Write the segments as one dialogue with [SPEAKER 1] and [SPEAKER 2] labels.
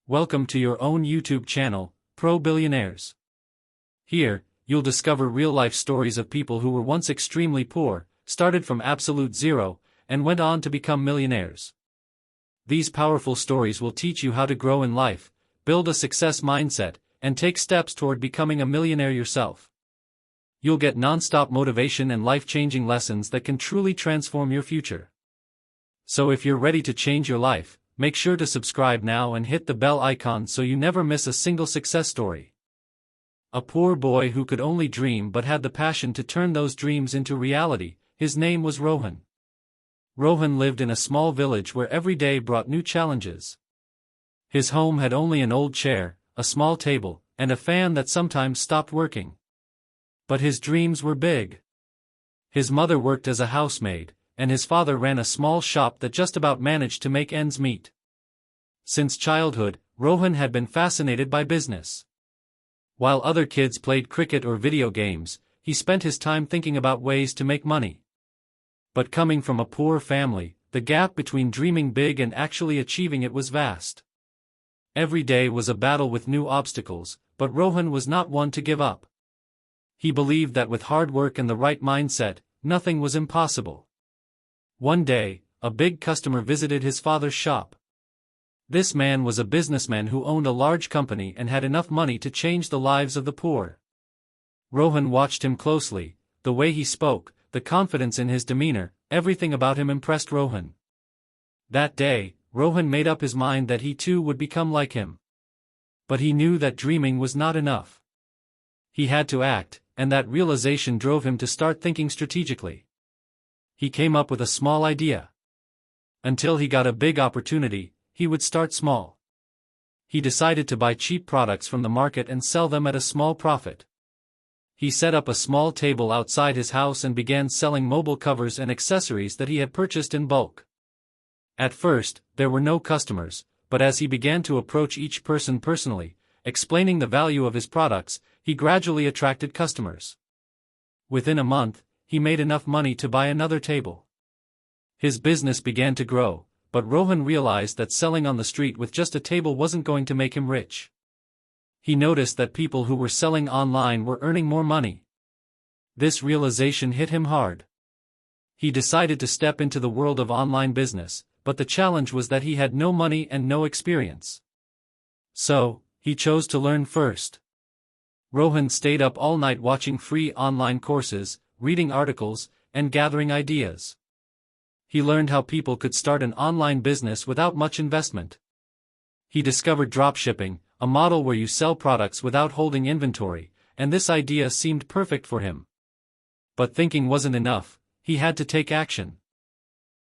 [SPEAKER 1] Welcome to your own YouTube channel, Pro Billionaires. Here, you'll discover real-life stories of people who were once extremely poor, started from absolute zero, and went on to become millionaires. These powerful stories will teach you how to grow in life, build a success mindset, and take steps toward becoming a millionaire yourself. You'll get non-stop motivation and life-changing lessons that can truly transform your future. So if you're ready to change your life, make sure to subscribe now and hit the bell icon so you never miss a single success story. A poor boy who could only dream but had the passion to turn those dreams into reality. His name was Rohan. Rohan lived in a small village where every day brought new challenges. His home had only an old chair, a small table, and a fan that sometimes stopped working. But his dreams were big. His mother worked as a housemaid, and his father ran a small shop that just about managed to make ends meet. Since childhood, Rohan had been fascinated by business. While other kids played cricket or video games, he spent his time thinking about ways to make money. But coming from a poor family, the gap between dreaming big and actually achieving it was vast. Every day was a battle with new obstacles, but Rohan was not one to give up. He believed that with hard work and the right mindset, nothing was impossible. One day, a big customer visited his father's shop. This man was a businessman who owned a large company and had enough money to change the lives of the poor. Rohan watched him closely. The way he spoke, the confidence in his demeanor, everything about him impressed Rohan. That day, Rohan made up his mind that he too would become like him. But he knew that dreaming was not enough. He had to act, and that realization drove him to start thinking strategically. He came up with a small idea. Until he got a big opportunity, he would start small. He decided to buy cheap products from the market and sell them at a small profit. He set up a small table outside his house and began selling mobile covers and accessories that he had purchased in bulk. At first, there were no customers, but as he began to approach each person personally, explaining the value of his products, he gradually attracted customers. Within a month, he made enough money to buy another table. His business began to grow, but Rohan realized that selling on the street with just a table wasn't going to make him rich. He noticed that people who were selling online were earning more money. This realization hit him hard. He decided to step into the world of online business, but the challenge was that he had no money and no experience. So, he chose to learn first. Rohan stayed up all night watching free online courses, reading articles, and gathering ideas. He learned how people could start an online business without much investment. He discovered dropshipping, a model where you sell products without holding inventory, and this idea seemed perfect for him. But thinking wasn't enough, he had to take action.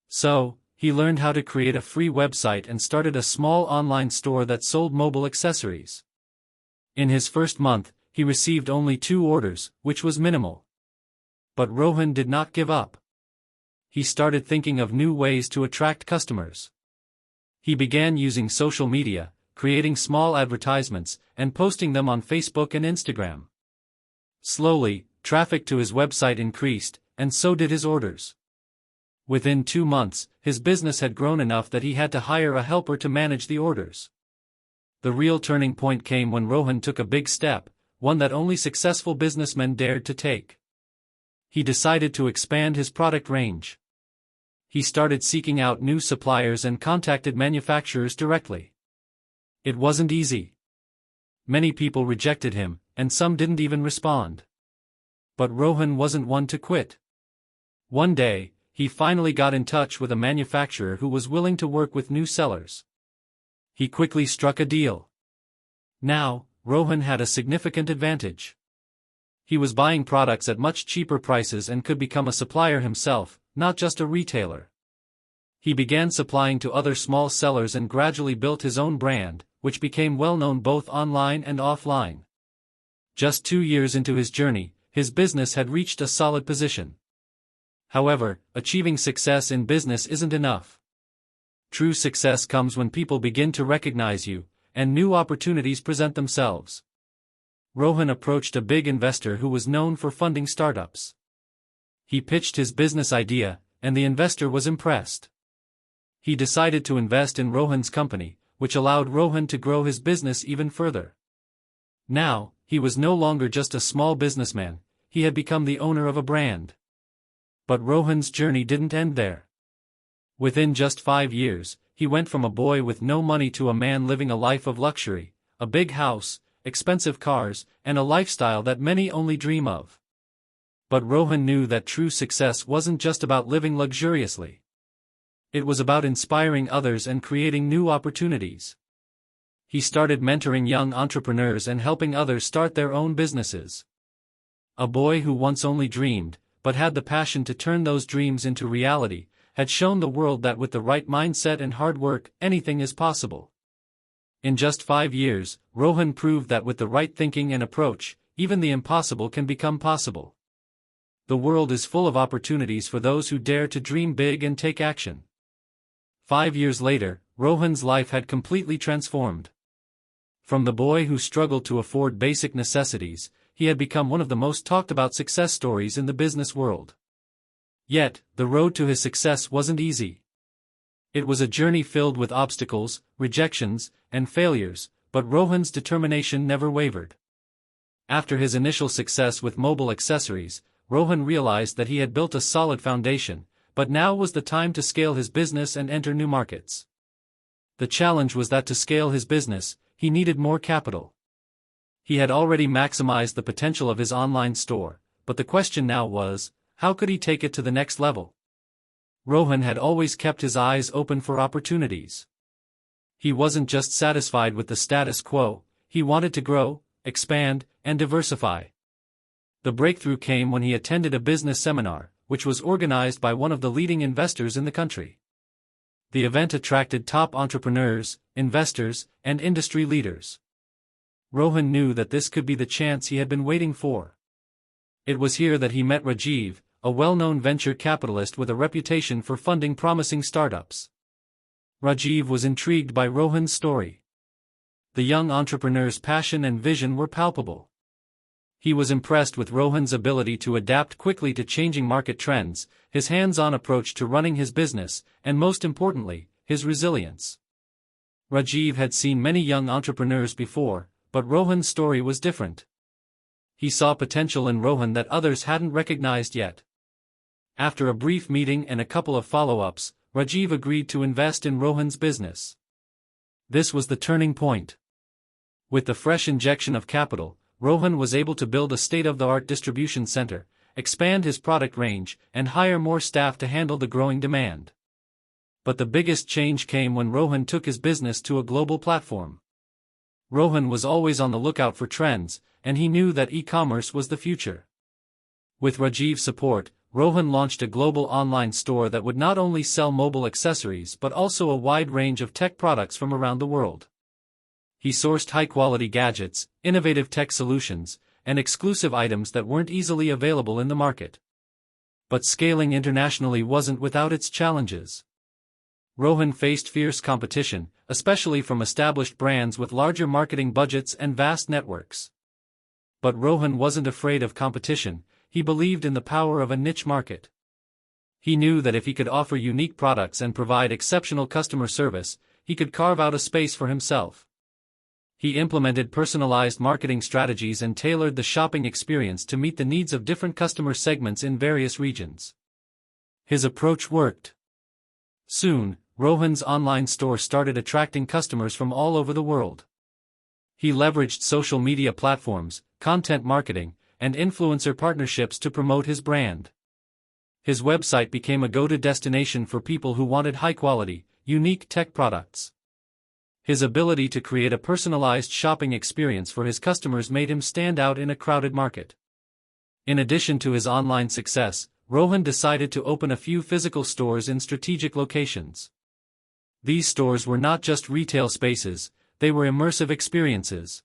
[SPEAKER 1] So, he learned how to create a free website and started a small online store that sold mobile accessories. In his first month, he received only 2 orders, which was minimal. But Rohan did not give up. He started thinking of new ways to attract customers. He began using social media, creating small advertisements, and posting them on Facebook and Instagram. Slowly, traffic to his website increased, and so did his orders. Within 2 months, his business had grown enough that he had to hire a helper to manage the orders. The real turning point came when Rohan took a big step, one that only successful businessmen dared to take. He decided to expand his product range. He started seeking out new suppliers and contacted manufacturers directly. It wasn't easy. Many people rejected him, and some didn't even respond. But Rohan wasn't one to quit. One day, he finally got in touch with a manufacturer who was willing to work with new sellers. He quickly struck a deal. Now, Rohan had a significant advantage. He was buying products at much cheaper prices and could become a supplier himself, not just a retailer. He began supplying to other small sellers and gradually built his own brand, which became well known both online and offline. Just 2 years into his journey, his business had reached a solid position. However, achieving success in business isn't enough. True success comes when people begin to recognize you, and new opportunities present themselves. Rohan approached a big investor who was known for funding startups. He pitched his business idea, and the investor was impressed. He decided to invest in Rohan's company, which allowed Rohan to grow his business even further. Now, he was no longer just a small businessman, he had become the owner of a brand. But Rohan's journey didn't end there. Within just 5 years, he went from a boy with no money to a man living a life of luxury, a big house, expensive cars, and a lifestyle that many only dream of. But Rohan knew that true success wasn't just about living luxuriously. It was about inspiring others and creating new opportunities. He started mentoring young entrepreneurs and helping others start their own businesses. A boy who once only dreamed, but had the passion to turn those dreams into reality, had shown the world that with the right mindset and hard work, anything is possible. In just 5 years, Rohan proved that with the right thinking and approach, even the impossible can become possible. The world is full of opportunities for those who dare to dream big and take action. 5 years later, Rohan's life had completely transformed. From the boy who struggled to afford basic necessities, he had become one of the most talked about success stories in the business world. Yet, the road to his success wasn't easy. It was a journey filled with obstacles, rejections, and failures, but Rohan's determination never wavered. After his initial success with mobile accessories, Rohan realized that he had built a solid foundation, but now was the time to scale his business and enter new markets. The challenge was that to scale his business, he needed more capital. He had already maximized the potential of his online store, but the question now was, how could he take it to the next level? Rohan had always kept his eyes open for opportunities. He wasn't just satisfied with the status quo, he wanted to grow, expand, and diversify. The breakthrough came when he attended a business seminar, which was organized by one of the leading investors in the country. The event attracted top entrepreneurs, investors, and industry leaders. Rohan knew that this could be the chance he had been waiting for. It was here that he met Rajiv, a well-known venture capitalist with a reputation for funding promising startups. Rajiv was intrigued by Rohan's story. The young entrepreneur's passion and vision were palpable. He was impressed with Rohan's ability to adapt quickly to changing market trends, his hands-on approach to running his business, and most importantly, his resilience. Rajiv had seen many young entrepreneurs before, but Rohan's story was different. He saw potential in Rohan that others hadn't recognized yet. After a brief meeting and a couple of follow-ups, Rajiv agreed to invest in Rohan's business. This was the turning point. With the fresh injection of capital, Rohan was able to build a state-of-the-art distribution center, expand his product range, and hire more staff to handle the growing demand. But the biggest change came when Rohan took his business to a global platform. Rohan was always on the lookout for trends, and he knew that e-commerce was the future. With Rajiv's support, Rohan launched a global online store that would not only sell mobile accessories but also a wide range of tech products from around the world. He sourced high-quality gadgets, innovative tech solutions, and exclusive items that weren't easily available in the market. But scaling internationally wasn't without its challenges. Rohan faced fierce competition, especially from established brands with larger marketing budgets and vast networks. But Rohan wasn't afraid of competition, he believed in the power of a niche market. He knew that if he could offer unique products and provide exceptional customer service, he could carve out a space for himself. He implemented personalized marketing strategies and tailored the shopping experience to meet the needs of different customer segments in various regions. His approach worked. Soon, Rohan's online store started attracting customers from all over the world. He leveraged social media platforms, content marketing, and influencer partnerships to promote his brand. His website became a go-to destination for people who wanted high-quality, unique tech products. His ability to create a personalized shopping experience for his customers made him stand out in a crowded market. In addition to his online success, Rohan decided to open a few physical stores in strategic locations. These stores were not just retail spaces, they were immersive experiences.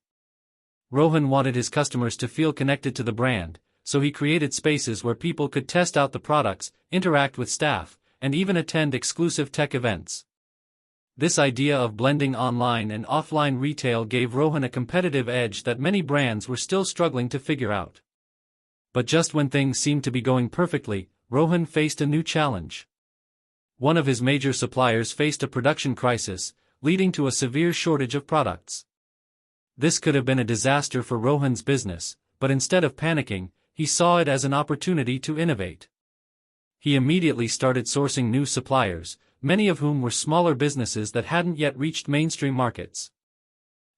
[SPEAKER 1] Rohan wanted his customers to feel connected to the brand, so he created spaces where people could test out the products, interact with staff, and even attend exclusive tech events. This idea of blending online and offline retail gave Rohan a competitive edge that many brands were still struggling to figure out. But just when things seemed to be going perfectly, Rohan faced a new challenge. One of his major suppliers faced a production crisis, leading to a severe shortage of products. This could have been a disaster for Rohan's business, but instead of panicking, he saw it as an opportunity to innovate. He immediately started sourcing new suppliers, many of whom were smaller businesses that hadn't yet reached mainstream markets.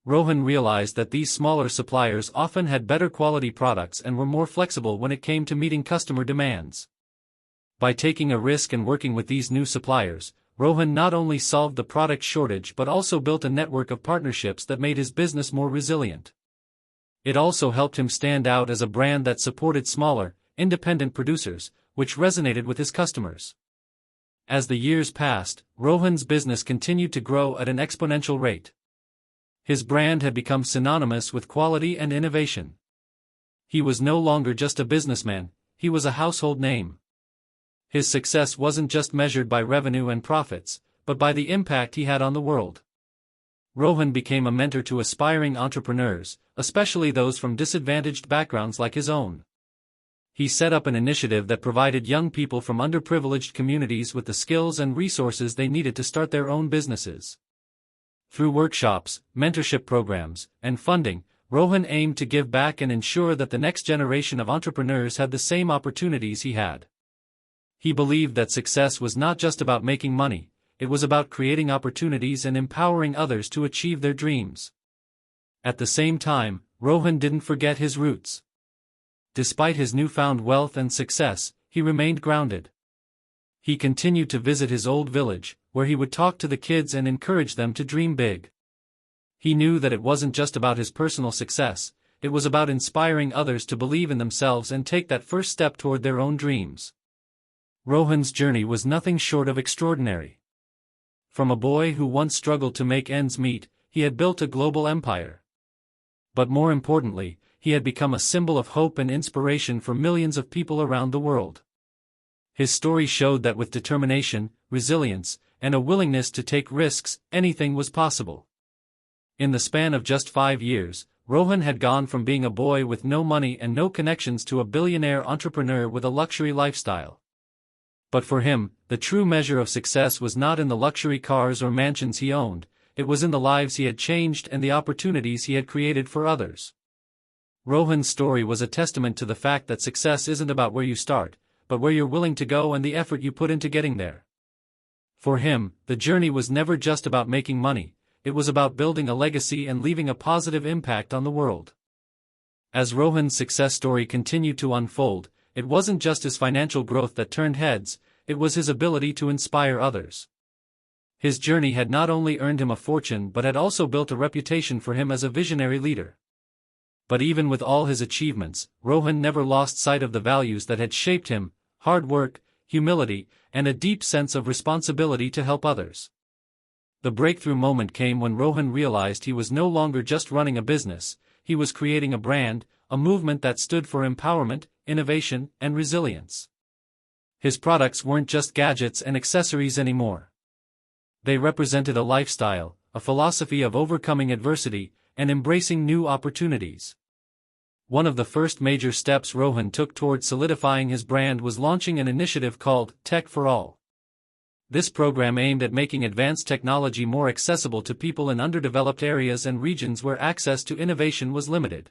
[SPEAKER 1] Rohan realized that these smaller suppliers often had better quality products and were more flexible when it came to meeting customer demands. By taking a risk and working with these new suppliers, Rohan not only solved the product shortage but also built a network of partnerships that made his business more resilient. It also helped him stand out as a brand that supported smaller, independent producers, which resonated with his customers. As the years passed, Rohan's business continued to grow at an exponential rate. His brand had become synonymous with quality and innovation. He was no longer just a businessman, he was a household name. His success wasn't just measured by revenue and profits, but by the impact he had on the world. Rohan became a mentor to aspiring entrepreneurs, especially those from disadvantaged backgrounds like his own. He set up an initiative that provided young people from underprivileged communities with the skills and resources they needed to start their own businesses. Through workshops, mentorship programs, and funding, Rohan aimed to give back and ensure that the next generation of entrepreneurs had the same opportunities he had. He believed that success was not just about making money, it was about creating opportunities and empowering others to achieve their dreams. At the same time, Rohan didn't forget his roots. Despite his newfound wealth and success, he remained grounded. He continued to visit his old village, where he would talk to the kids and encourage them to dream big. He knew that it wasn't just about his personal success, it was about inspiring others to believe in themselves and take that first step toward their own dreams. Rohan's journey was nothing short of extraordinary. From a boy who once struggled to make ends meet, he had built a global empire. But more importantly, he had become a symbol of hope and inspiration for millions of people around the world. His story showed that with determination, resilience, and a willingness to take risks, anything was possible. In the span of just 5 years, Rohan had gone from being a boy with no money and no connections to a billionaire entrepreneur with a luxury lifestyle. But for him, the true measure of success was not in the luxury cars or mansions he owned, it was in the lives he had changed and the opportunities he had created for others. Rohan's story was a testament to the fact that success isn't about where you start, but where you're willing to go and the effort you put into getting there. For him, the journey was never just about making money, it was about building a legacy and leaving a positive impact on the world. As Rohan's success story continued to unfold, it wasn't just his financial growth that turned heads, it was his ability to inspire others. His journey had not only earned him a fortune but had also built a reputation for him as a visionary leader. But even with all his achievements, Rohan never lost sight of the values that had shaped him: hard work, humility, and a deep sense of responsibility to help others. The breakthrough moment came when Rohan realized he was no longer just running a business, he was creating a brand, a movement that stood for empowerment, innovation, and resilience. His products weren't just gadgets and accessories anymore. They represented a lifestyle, a philosophy of overcoming adversity, and embracing new opportunities. One of the first major steps Rohan took toward solidifying his brand was launching an initiative called Tech for All. This program aimed at making advanced technology more accessible to people in underdeveloped areas and regions where access to innovation was limited.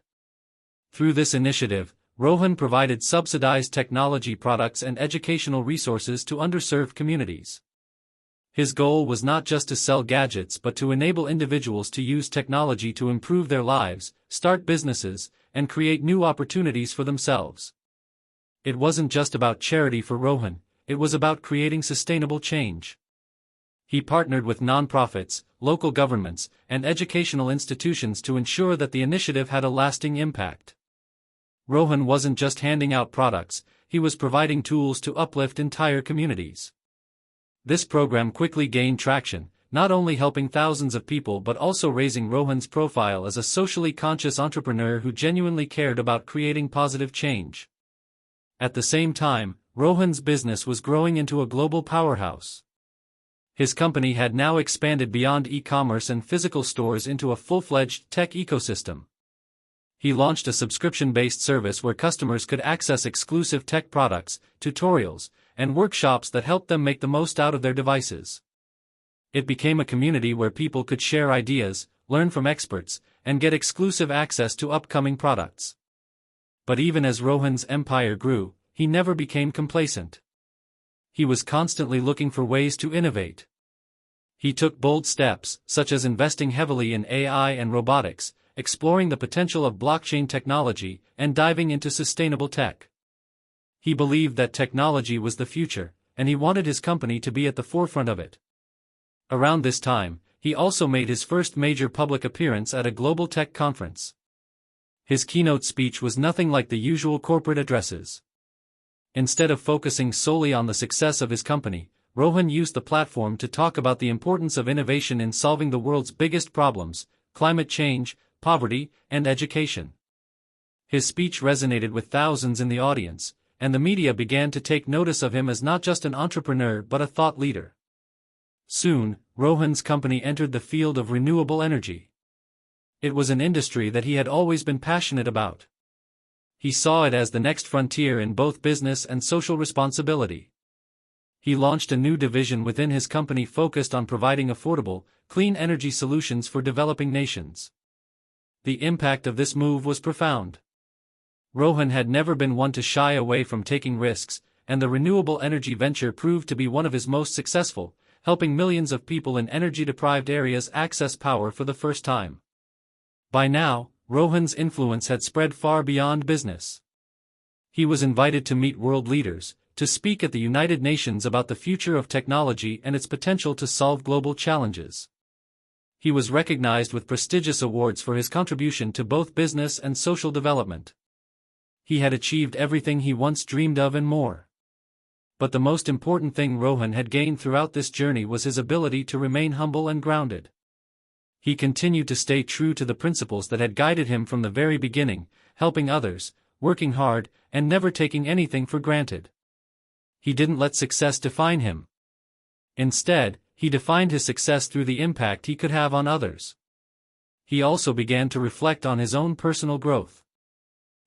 [SPEAKER 1] Through this initiative, Rohan provided subsidized technology products and educational resources to underserved communities. His goal was not just to sell gadgets but to enable individuals to use technology to improve their lives, start businesses, and create new opportunities for themselves. It wasn't just about charity for Rohan, it was about creating sustainable change. He partnered with nonprofits, local governments, and educational institutions to ensure that the initiative had a lasting impact. Rohan wasn't just handing out products, he was providing tools to uplift entire communities. This program quickly gained traction, not only helping thousands of people but also raising Rohan's profile as a socially conscious entrepreneur who genuinely cared about creating positive change. At the same time, Rohan's business was growing into a global powerhouse. His company had now expanded beyond e-commerce and physical stores into a full-fledged tech ecosystem. He launched a subscription-based service where customers could access exclusive tech products, tutorials, and workshops that helped them make the most out of their devices. It became a community where people could share ideas, learn from experts, and get exclusive access to upcoming products. But even as Rohan's empire grew, he never became complacent. He was constantly looking for ways to innovate. He took bold steps, such as investing heavily in AI and robotics, exploring the potential of blockchain technology, and diving into sustainable tech. He believed that technology was the future, and he wanted his company to be at the forefront of it. Around this time, he also made his first major public appearance at a global tech conference. His keynote speech was nothing like the usual corporate addresses. Instead of focusing solely on the success of his company, Rohan used the platform to talk about the importance of innovation in solving the world's biggest problems: climate change, poverty, and education. His speech resonated with thousands in the audience, and the media began to take notice of him as not just an entrepreneur but a thought leader. Soon, Rohan's company entered the field of renewable energy. It was an industry that he had always been passionate about. He saw it as the next frontier in both business and social responsibility. He launched a new division within his company focused on providing affordable, clean energy solutions for developing nations. The impact of this move was profound. Rohan had never been one to shy away from taking risks, and the renewable energy venture proved to be one of his most successful, helping millions of people in energy-deprived areas access power for the first time. By now, Rohan's influence had spread far beyond business. He was invited to meet world leaders, to speak at the United Nations about the future of technology and its potential to solve global challenges. He was recognized with prestigious awards for his contribution to both business and social development. He had achieved everything he once dreamed of and more. But the most important thing Rohan had gained throughout this journey was his ability to remain humble and grounded. He continued to stay true to the principles that had guided him from the very beginning, helping others, working hard, and never taking anything for granted. He didn't let success define him. Instead, he defined his success through the impact he could have on others. He also began to reflect on his own personal growth.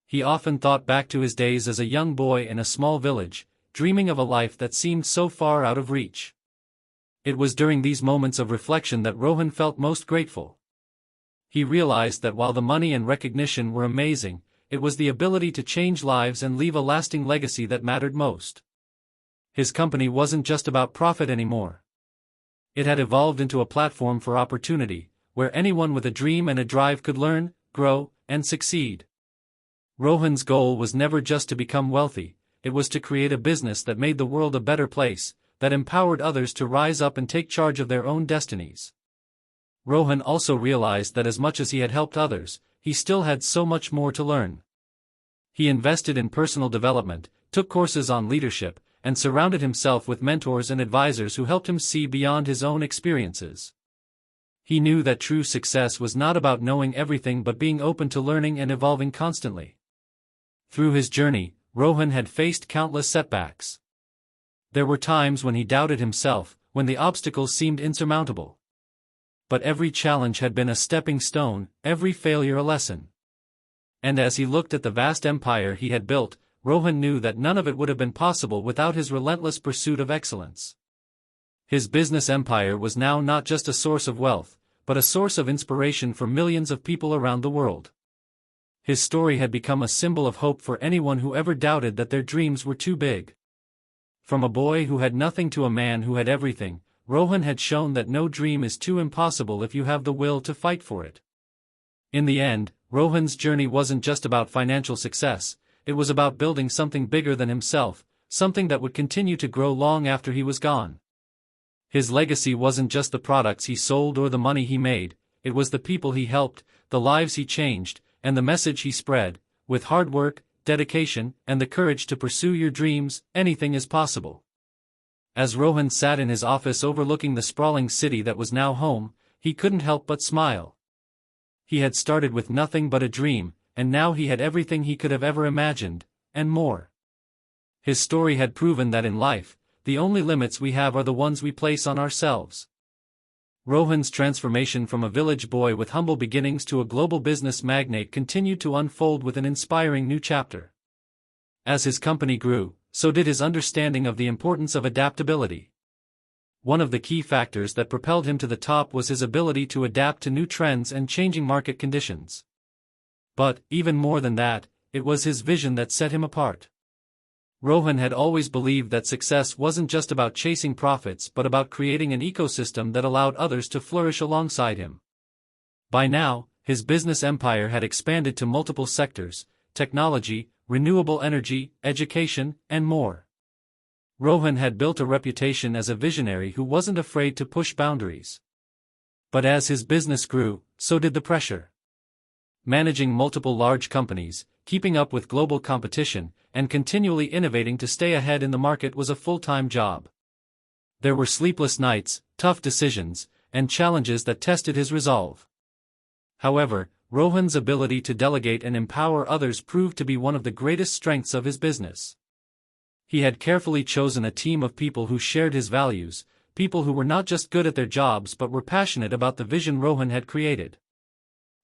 [SPEAKER 1] He often thought back to his days as a young boy in a small village, dreaming of a life that seemed so far out of reach. It was during these moments of reflection that Rohan felt most grateful. He realized that while the money and recognition were amazing, it was the ability to change lives and leave a lasting legacy that mattered most. His company wasn't just about profit anymore. It had evolved into a platform for opportunity, where anyone with a dream and a drive could learn, grow, and succeed. Rohan's goal was never just to become wealthy, it was to create a business that made the world a better place, that empowered others to rise up and take charge of their own destinies. Rohan also realized that as much as he had helped others, he still had so much more to learn. He invested in personal development, took courses on leadership, and surrounded himself with mentors and advisors who helped him see beyond his own experiences. He knew that true success was not about knowing everything but being open to learning and evolving constantly. Through his journey, Rohan had faced countless setbacks. There were times when he doubted himself, when the obstacles seemed insurmountable. But every challenge had been a stepping stone, every failure a lesson. And as he looked at the vast empire he had built, Rohan knew that none of it would have been possible without his relentless pursuit of excellence. His business empire was now not just a source of wealth, but a source of inspiration for millions of people around the world. His story had become a symbol of hope for anyone who ever doubted that their dreams were too big. From a boy who had nothing to a man who had everything, Rohan had shown that no dream is too impossible if you have the will to fight for it. In the end, Rohan's journey wasn't just about financial success, it was about building something bigger than himself, something that would continue to grow long after he was gone. His legacy wasn't just the products he sold or the money he made, it was the people he helped, the lives he changed, and the message he spread: with hard work, dedication, and the courage to pursue your dreams, anything is possible. As Rohan sat in his office overlooking the sprawling city that was now home, he couldn't help but smile. He had started with nothing but a dream, and now he had everything he could have ever imagined, and more. His story had proven that in life, the only limits we have are the ones we place on ourselves. Rohan's transformation from a village boy with humble beginnings to a global business magnate continued to unfold with an inspiring new chapter. As his company grew, so did his understanding of the importance of adaptability. One of the key factors that propelled him to the top was his ability to adapt to new trends and changing market conditions. But, even more than that, it was his vision that set him apart. Rohan had always believed that success wasn't just about chasing profits but about creating an ecosystem that allowed others to flourish alongside him. By now, his business empire had expanded to multiple sectors: technology, renewable energy, education, and more. Rohan had built a reputation as a visionary who wasn't afraid to push boundaries. But as his business grew, so did the pressure. Managing multiple large companies, keeping up with global competition, and continually innovating to stay ahead in the market was a full-time job. There were sleepless nights, tough decisions, and challenges that tested his resolve. However, Rohan's ability to delegate and empower others proved to be one of the greatest strengths of his business. He had carefully chosen a team of people who shared his values, people who were not just good at their jobs but were passionate about the vision Rohan had created.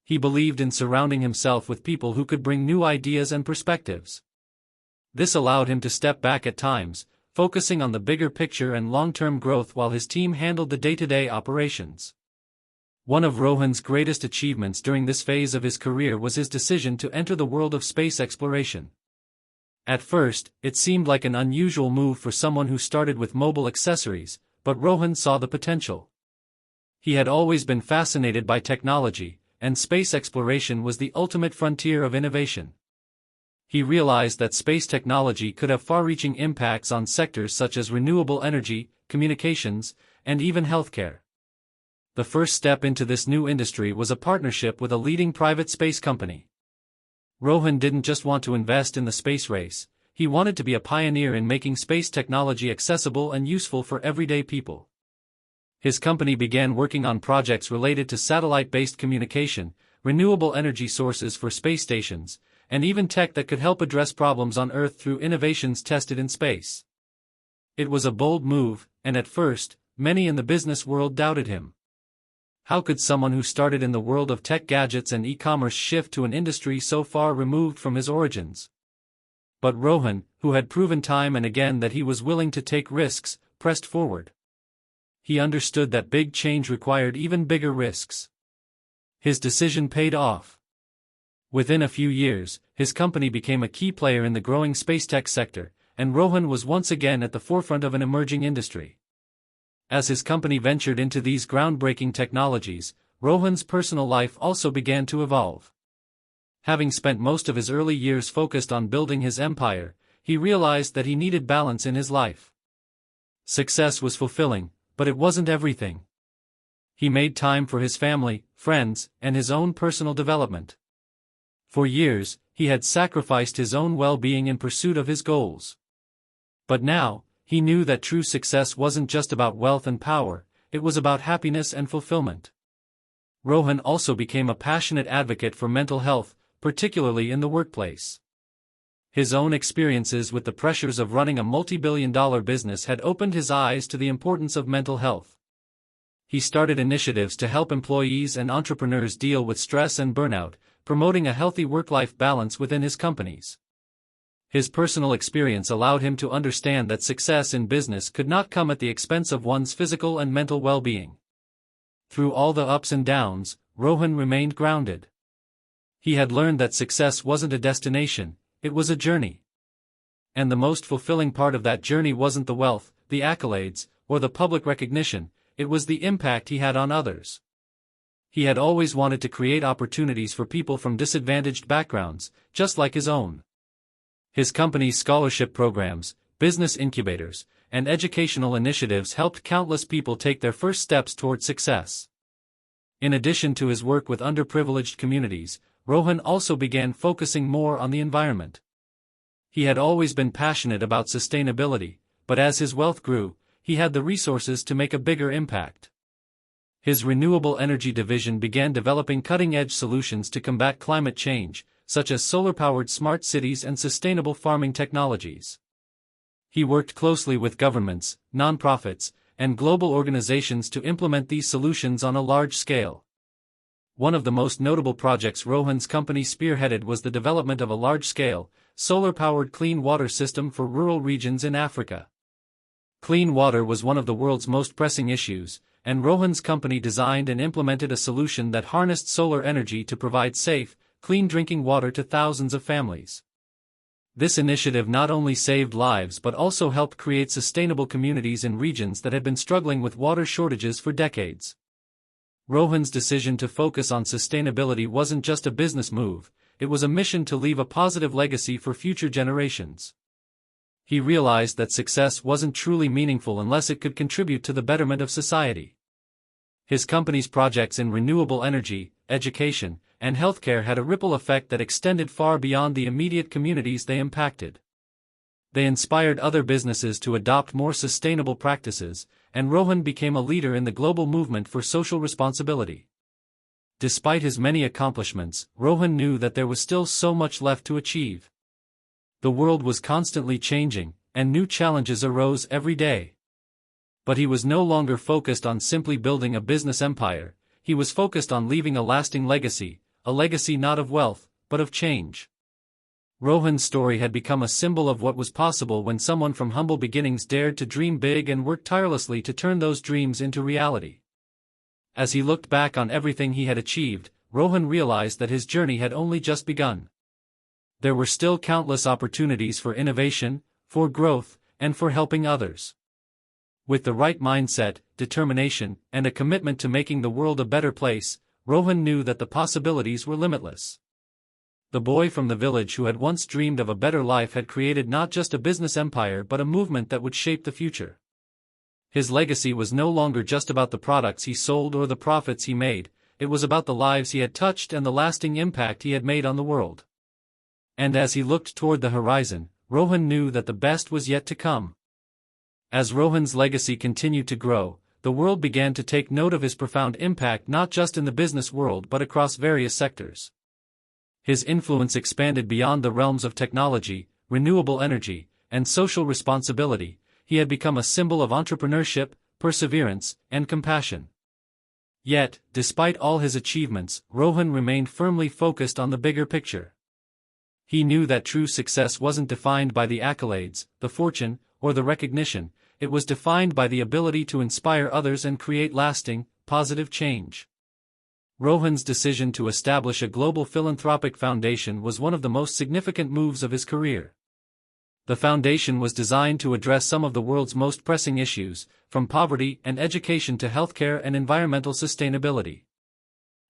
[SPEAKER 1] He believed in surrounding himself with people who could bring new ideas and perspectives. This allowed him to step back at times, focusing on the bigger picture and long-term growth while his team handled the day-to-day operations. One of Rohan's greatest achievements during this phase of his career was his decision to enter the world of space exploration. At first, it seemed like an unusual move for someone who started with mobile accessories, but Rohan saw the potential. He had always been fascinated by technology, and space exploration was the ultimate frontier of innovation. He realized that space technology could have far-reaching impacts on sectors such as renewable energy, communications, and even healthcare. The first step into this new industry was a partnership with a leading private space company. Rohan didn't just want to invest in the space race, he wanted to be a pioneer in making space technology accessible and useful for everyday people. His company began working on projects related to satellite-based communication, renewable energy sources for space stations, and even tech that could help address problems on Earth through innovations tested in space. It was a bold move, and at first, many in the business world doubted him. How could someone who started in the world of tech gadgets and e-commerce shift to an industry so far removed from his origins? But Rohan, who had proven time and again that he was willing to take risks, pressed forward. He understood that big change required even bigger risks. His decision paid off. Within a few years, his company became a key player in the growing space tech sector, and Rohan was once again at the forefront of an emerging industry. As his company ventured into these groundbreaking technologies, Rohan's personal life also began to evolve. Having spent most of his early years focused on building his empire, he realized that he needed balance in his life. Success was fulfilling, but it wasn't everything. He made time for his family, friends, and his own personal development. For years, he had sacrificed his own well-being in pursuit of his goals. But now, he knew that true success wasn't just about wealth and power, it was about happiness and fulfillment. Rohan also became a passionate advocate for mental health, particularly in the workplace. His own experiences with the pressures of running a multi-billion-dollar business had opened his eyes to the importance of mental health. He started initiatives to help employees and entrepreneurs deal with stress and burnout, promoting a healthy work-life balance within his companies. His personal experience allowed him to understand that success in business could not come at the expense of one's physical and mental well-being. Through all the ups and downs, Rohan remained grounded. He had learned that success wasn't a destination, it was a journey. And the most fulfilling part of that journey wasn't the wealth, the accolades, or the public recognition, it was the impact he had on others. He had always wanted to create opportunities for people from disadvantaged backgrounds, just like his own. His company's scholarship programs, business incubators, and educational initiatives helped countless people take their first steps toward success. In addition to his work with underprivileged communities, Rohan also began focusing more on the environment. He had always been passionate about sustainability, but as his wealth grew, he had the resources to make a bigger impact. His renewable energy division began developing cutting-edge solutions to combat climate change, such as solar-powered smart cities and sustainable farming technologies. He worked closely with governments, nonprofits, and global organizations to implement these solutions on a large scale. One of the most notable projects Rohan's company spearheaded was the development of a large-scale, solar-powered clean water system for rural regions in Africa. Clean water was one of the world's most pressing issues, and Rohan's company designed and implemented a solution that harnessed solar energy to provide safe, clean drinking water to thousands of families. This initiative not only saved lives but also helped create sustainable communities in regions that had been struggling with water shortages for decades. Rohan's decision to focus on sustainability wasn't just a business move, it was a mission to leave a positive legacy for future generations. He realized that success wasn't truly meaningful unless it could contribute to the betterment of society. His company's projects in renewable energy, education, and healthcare had a ripple effect that extended far beyond the immediate communities they impacted. They inspired other businesses to adopt more sustainable practices, and Rohan became a leader in the global movement for social responsibility. Despite his many accomplishments, Rohan knew that there was still so much left to achieve. The world was constantly changing, and new challenges arose every day. But he was no longer focused on simply building a business empire, he was focused on leaving a lasting legacy, a legacy not of wealth, but of change. Rohan's story had become a symbol of what was possible when someone from humble beginnings dared to dream big and worked tirelessly to turn those dreams into reality. As he looked back on everything he had achieved, Rohan realized that his journey had only just begun. There were still countless opportunities for innovation, for growth, and for helping others. With the right mindset, determination, and a commitment to making the world a better place, Rohan knew that the possibilities were limitless. The boy from the village who had once dreamed of a better life had created not just a business empire but a movement that would shape the future. His legacy was no longer just about the products he sold or the profits he made, it was about the lives he had touched and the lasting impact he had made on the world. And as he looked toward the horizon, Rohan knew that the best was yet to come. As Rohan's legacy continued to grow, the world began to take note of his profound impact not just in the business world but across various sectors. His influence expanded beyond the realms of technology, renewable energy, and social responsibility. He had become a symbol of entrepreneurship, perseverance, and compassion. Yet, despite all his achievements, Rohan remained firmly focused on the bigger picture. He knew that true success wasn't defined by the accolades, the fortune, or the recognition, it was defined by the ability to inspire others and create lasting, positive change. Rohan's decision to establish a global philanthropic foundation was one of the most significant moves of his career. The foundation was designed to address some of the world's most pressing issues, from poverty and education to healthcare and environmental sustainability.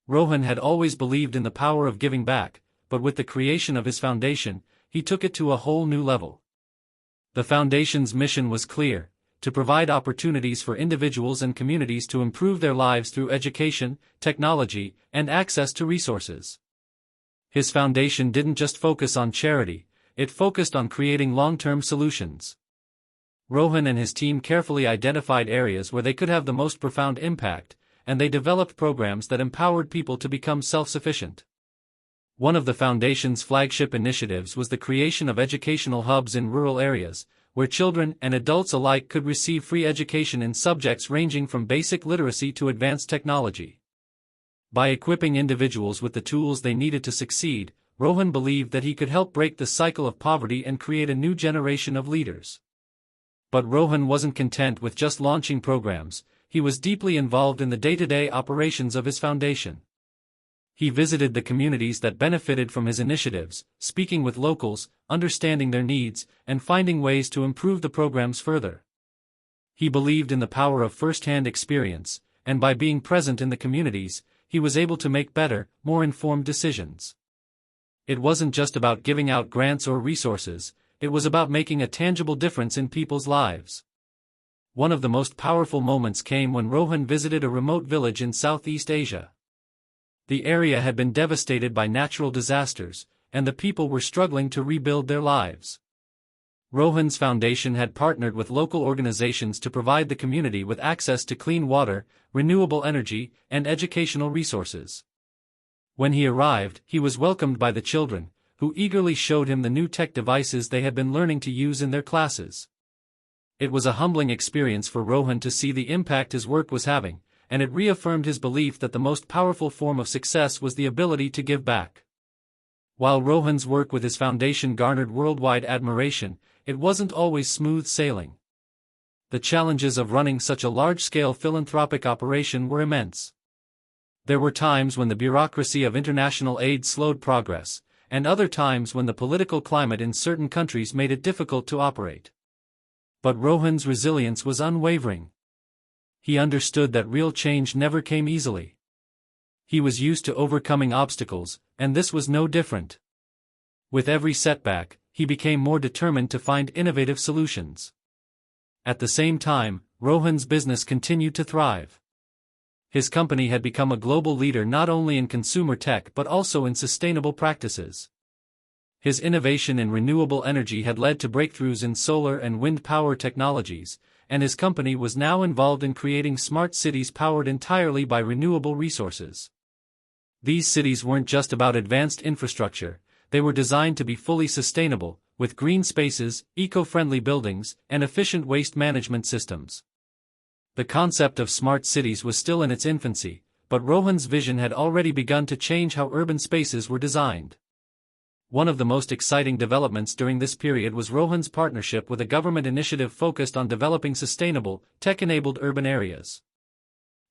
[SPEAKER 1] Rohan had always believed in the power of giving back, but with the creation of his foundation, he took it to a whole new level. The foundation's mission was clear: to provide opportunities for individuals and communities to improve their lives through education, technology, and access to resources. His foundation didn't just focus on charity, it focused on creating long-term solutions. Rohan and his team carefully identified areas where they could have the most profound impact, and they developed programs that empowered people to become self-sufficient. One of the foundation's flagship initiatives was the creation of educational hubs in rural areas, where children and adults alike could receive free education in subjects ranging from basic literacy to advanced technology. By equipping individuals with the tools they needed to succeed, Rohan believed that he could help break the cycle of poverty and create a new generation of leaders. But Rohan wasn't content with just launching programs, he was deeply involved in the day-to-day operations of his foundation. He visited the communities that benefited from his initiatives, speaking with locals, understanding their needs, and finding ways to improve the programs further. He believed in the power of first-hand experience, and by being present in the communities, he was able to make better, more informed decisions. It wasn't just about giving out grants or resources, it was about making a tangible difference in people's lives. One of the most powerful moments came when Rohan visited a remote village in Southeast Asia. The area had been devastated by natural disasters, and the people were struggling to rebuild their lives. Rohan's foundation had partnered with local organizations to provide the community with access to clean water, renewable energy, and educational resources. When he arrived, he was welcomed by the children, who eagerly showed him the new tech devices they had been learning to use in their classes. It was a humbling experience for Rohan to see the impact his work was having, and it reaffirmed his belief that the most powerful form of success was the ability to give back. While Rohan's work with his foundation garnered worldwide admiration, it wasn't always smooth sailing. the challenges of running such a large-scale philanthropic operation were immense. There were times when the bureaucracy of international aid slowed progress, and other times when the political climate in certain countries made it difficult to operate. But Rohan's resilience was unwavering. He understood that real change never came easily. He was used to overcoming obstacles, and this was no different. With every setback, he became more determined to find innovative solutions. At the same time, Rohan's business continued to thrive. His company had become a global leader not only in consumer tech but also in sustainable practices. His innovation in renewable energy had led to breakthroughs in solar and wind power technologies, and his company was now involved in creating smart cities powered entirely by renewable resources. These cities weren't just about advanced infrastructure, they were designed to be fully sustainable, with green spaces, eco-friendly buildings, and efficient waste management systems. The concept of smart cities was still in its infancy, but Rohan's vision had already begun to change how urban spaces were designed. One of the most exciting developments during this period was Rohan's partnership with a government initiative focused on developing sustainable, tech-enabled urban areas.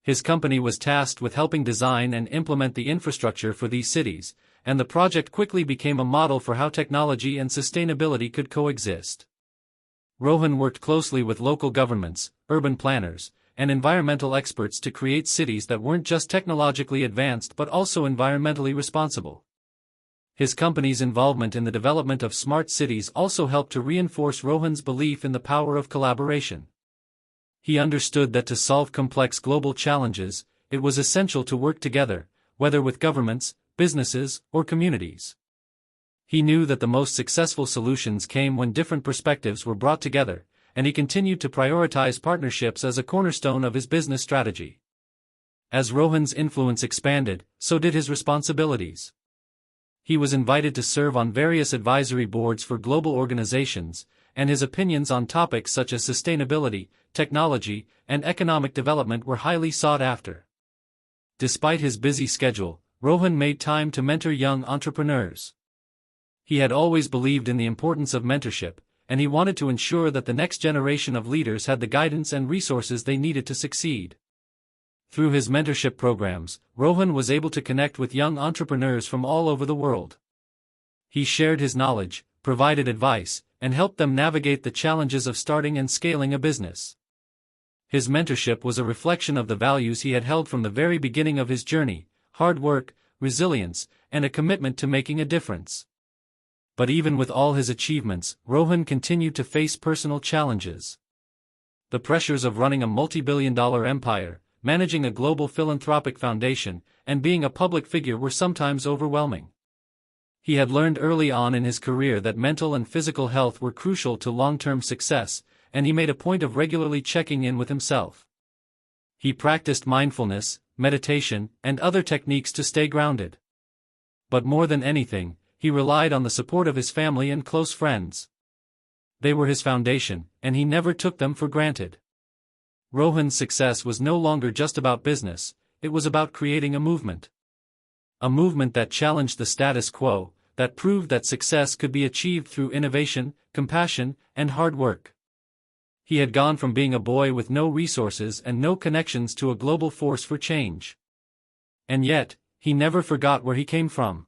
[SPEAKER 1] His company was tasked with helping design and implement the infrastructure for these cities, and the project quickly became a model for how technology and sustainability could coexist. Rohan worked closely with local governments, urban planners, and environmental experts to create cities that weren't just technologically advanced but also environmentally responsible. His company's involvement in the development of smart cities also helped to reinforce Rohan's belief in the power of collaboration. He understood that to solve complex global challenges, it was essential to work together, whether with governments, businesses, or communities. He knew that the most successful solutions came when different perspectives were brought together, and he continued to prioritize partnerships as a cornerstone of his business strategy. As Rohan's influence expanded, so did his responsibilities. He was invited to serve on various advisory boards for global organizations, and his opinions on topics such as sustainability, technology, and economic development were highly sought after. Despite his busy schedule, Rohan made time to mentor young entrepreneurs. He had always believed in the importance of mentorship, and he wanted to ensure that the next generation of leaders had the guidance and resources they needed to succeed. Through his mentorship programs, Rohan was able to connect with young entrepreneurs from all over the world. He shared his knowledge, provided advice, and helped them navigate the challenges of starting and scaling a business. His mentorship was a reflection of the values he had held from the very beginning of his journey: hard work, resilience, and a commitment to making a difference. But even with all his achievements, Rohan continued to face personal challenges. The pressures of running a multi-billion-dollar empire, managing a global philanthropic foundation, and being a public figure were sometimes overwhelming. He had learned early on in his career that mental and physical health were crucial to long-term success, and he made a point of regularly checking in with himself. He practiced mindfulness, meditation, and other techniques to stay grounded. But more than anything, he relied on the support of his family and close friends. They were his foundation, and he never took them for granted. Rohan's success was no longer just about business, it was about creating a movement. A movement that challenged the status quo, that proved that success could be achieved through innovation, compassion, and hard work. He had gone from being a boy with no resources and no connections to a global force for change. And yet, he never forgot where he came from.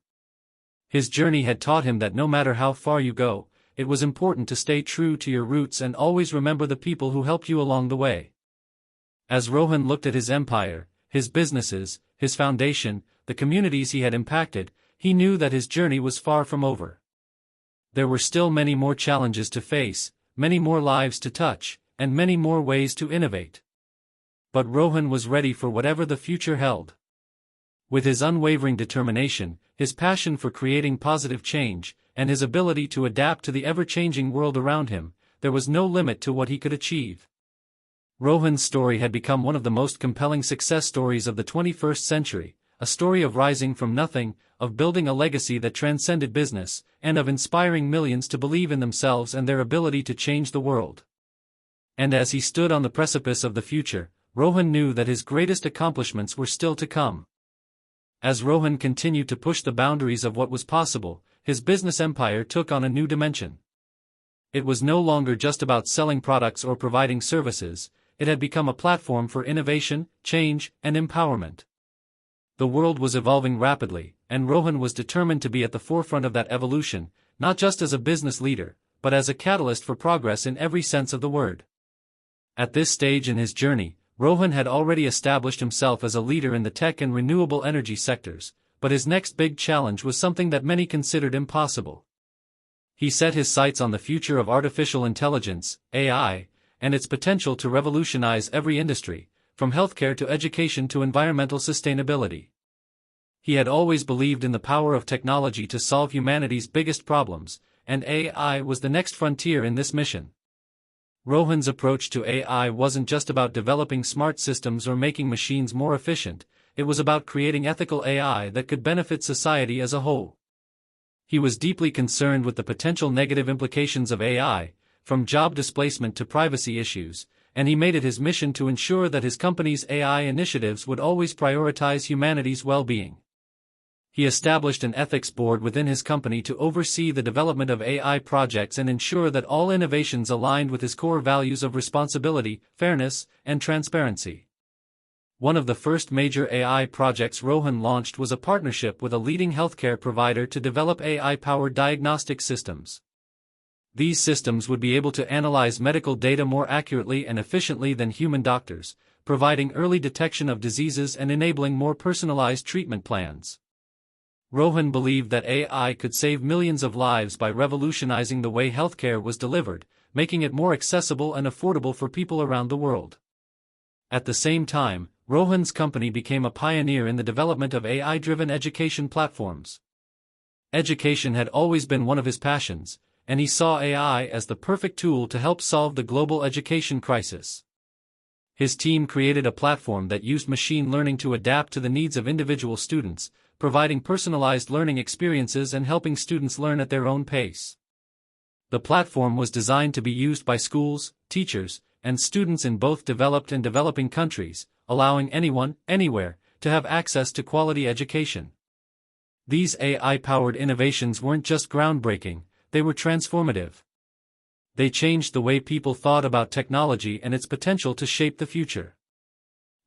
[SPEAKER 1] His journey had taught him that no matter how far you go, it was important to stay true to your roots and always remember the people who helped you along the way. As Rohan looked at his empire, his businesses, his foundation, the communities he had impacted, he knew that his journey was far from over. There were still many more challenges to face, many more lives to touch, and many more ways to innovate. But Rohan was ready for whatever the future held. With his unwavering determination, his passion for creating positive change, and his ability to adapt to the ever-changing world around him, there was no limit to what he could achieve. Rohan's story had become one of the most compelling success stories of the 21st century, a story of rising from nothing, of building a legacy that transcended business, and of inspiring millions to believe in themselves and their ability to change the world. And as he stood on the precipice of the future, Rohan knew that his greatest accomplishments were still to come. As Rohan continued to push the boundaries of what was possible, his business empire took on a new dimension. It was no longer just about selling products or providing services, it had become a platform for innovation, change, and empowerment. The world was evolving rapidly, and Rohan was determined to be at the forefront of that evolution, not just as a business leader, but as a catalyst for progress in every sense of the word. At this stage in his journey, Rohan had already established himself as a leader in the tech and renewable energy sectors, but his next big challenge was something that many considered impossible. He set his sights on the future of artificial intelligence, AI, and its potential to revolutionize every industry, from healthcare to education to environmental sustainability. He had always believed in the power of technology to solve humanity's biggest problems, and AI was the next frontier in this mission. Rohan's approach to AI wasn't just about developing smart systems or making machines more efficient, it was about creating ethical AI that could benefit society as a whole. He was deeply concerned with the potential negative implications of AI, from job displacement to privacy issues, and he made it his mission to ensure that his company's AI initiatives would always prioritize humanity's well-being. He established an ethics board within his company to oversee the development of AI projects and ensure that all innovations aligned with his core values of responsibility, fairness, and transparency. One of the first major AI projects Rohan launched was a partnership with a leading healthcare provider to develop AI-powered diagnostic systems. These systems would be able to analyze medical data more accurately and efficiently than human doctors, providing early detection of diseases and enabling more personalized treatment plans. Rohan believed that AI could save millions of lives by revolutionizing the way healthcare was delivered, making it more accessible and affordable for people around the world. At the same time, Rohan's company became a pioneer in the development of AI-driven education platforms. Education had always been one of his passions, and he saw AI as the perfect tool to help solve the global education crisis. His team created a platform that used machine learning to adapt to the needs of individual students, providing personalized learning experiences and helping students learn at their own pace. The platform was designed to be used by schools, teachers, and students in both developed and developing countries, allowing anyone, anywhere, to have access to quality education. These AI-powered innovations weren't just groundbreaking, they were transformative. They changed the way people thought about technology and its potential to shape the future.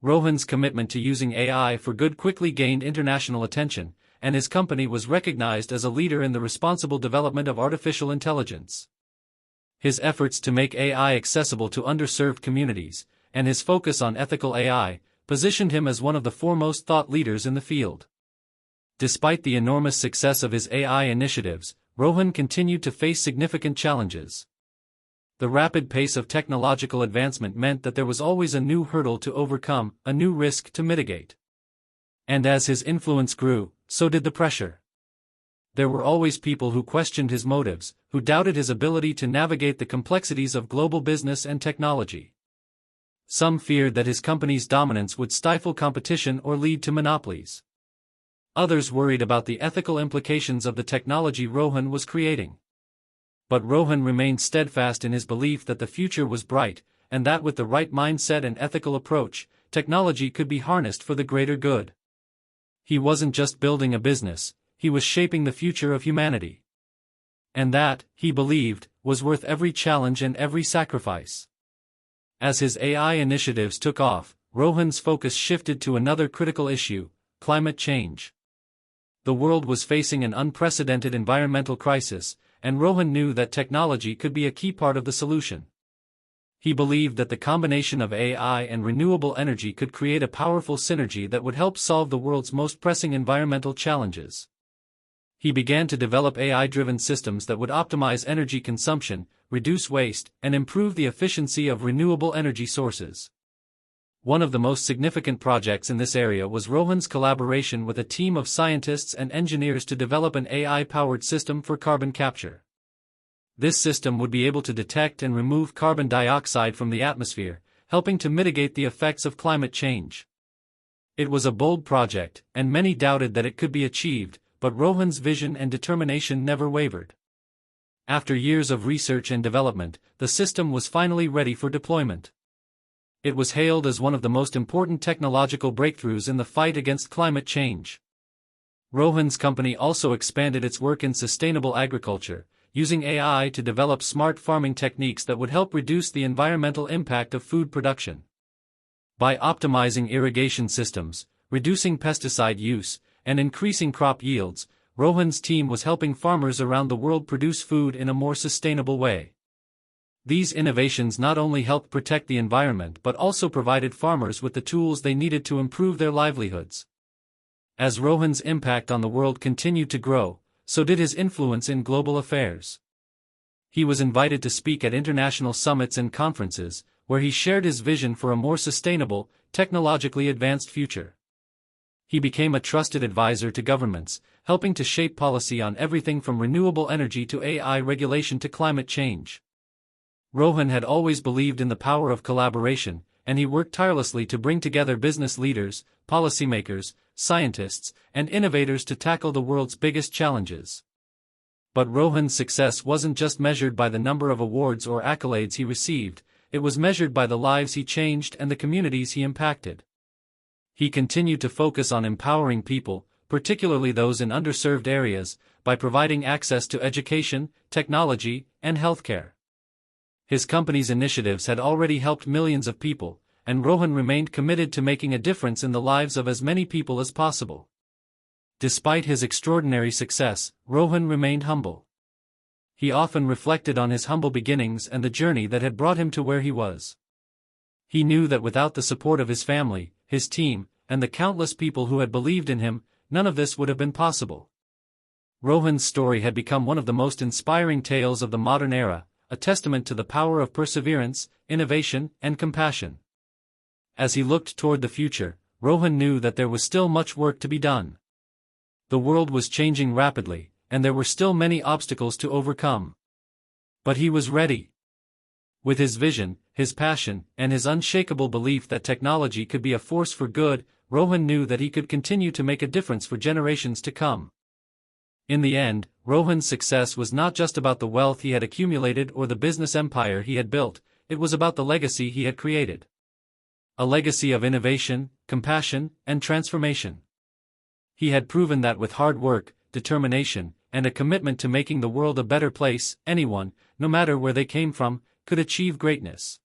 [SPEAKER 1] Rohan's commitment to using AI for good quickly gained international attention, and his company was recognized as a leader in the responsible development of artificial intelligence. His efforts to make AI accessible to underserved communities, and his focus on ethical AI, positioned him as one of the foremost thought leaders in the field. Despite the enormous success of his AI initiatives, Rohan continued to face significant challenges. The rapid pace of technological advancement meant that there was always a new hurdle to overcome, a new risk to mitigate. And as his influence grew, so did the pressure. There were always people who questioned his motives, who doubted his ability to navigate the complexities of global business and technology. Some feared that his company's dominance would stifle competition or lead to monopolies. Others worried about the ethical implications of the technology Rohan was creating. But Rohan remained steadfast in his belief that the future was bright, and that with the right mindset and ethical approach, technology could be harnessed for the greater good. He wasn't just building a business, he was shaping the future of humanity. And that, he believed, was worth every challenge and every sacrifice. As his AI initiatives took off, Rohan's focus shifted to another critical issue: climate change. The world was facing an unprecedented environmental crisis, and Rohan knew that technology could be a key part of the solution. He believed that the combination of AI and renewable energy could create a powerful synergy that would help solve the world's most pressing environmental challenges. He began to develop AI-driven systems that would optimize energy consumption, reduce waste, and improve the efficiency of renewable energy sources. One of the most significant projects in this area was Rohan's collaboration with a team of scientists and engineers to develop an AI-powered system for carbon capture. This system would be able to detect and remove carbon dioxide from the atmosphere, helping to mitigate the effects of climate change. It was a bold project, and many doubted that it could be achieved, but Rohan's vision and determination never wavered. After years of research and development, the system was finally ready for deployment. It was hailed as one of the most important technological breakthroughs in the fight against climate change. Rohan's company also expanded its work in sustainable agriculture, using AI to develop smart farming techniques that would help reduce the environmental impact of food production. By optimizing irrigation systems, reducing pesticide use, and increasing crop yields, Rohan's team was helping farmers around the world produce food in a more sustainable way. These innovations not only helped protect the environment but also provided farmers with the tools they needed to improve their livelihoods. As Rohan's impact on the world continued to grow, so did his influence in global affairs. He was invited to speak at international summits and conferences, where he shared his vision for a more sustainable, technologically advanced future. He became a trusted advisor to governments, helping to shape policy on everything from renewable energy to AI regulation to climate change. Rohan had always believed in the power of collaboration, and he worked tirelessly to bring together business leaders, policymakers, scientists, and innovators to tackle the world's biggest challenges. But Rohan's success wasn't just measured by the number of awards or accolades he received, it was measured by the lives he changed and the communities he impacted. He continued to focus on empowering people, particularly those in underserved areas, by providing access to education, technology, and healthcare. His company's initiatives had already helped millions of people, and Rohan remained committed to making a difference in the lives of as many people as possible. Despite his extraordinary success, Rohan remained humble. He often reflected on his humble beginnings and the journey that had brought him to where he was. He knew that without the support of his family, his team, and the countless people who had believed in him, none of this would have been possible. Rohan's story had become one of the most inspiring tales of the modern era, a testament to the power of perseverance, innovation, and compassion. As he looked toward the future, Rohan knew that there was still much work to be done. The world was changing rapidly, and there were still many obstacles to overcome. But he was ready. With his vision, his passion, and his unshakable belief that technology could be a force for good, Rohan knew that he could continue to make a difference for generations to come. In the end, Rohan's success was not just about the wealth he had accumulated or the business empire he had built, it was about the legacy he had created. A legacy of innovation, compassion, and transformation. He had proven that with hard work, determination, and a commitment to making the world a better place, anyone, no matter where they came from, could achieve greatness.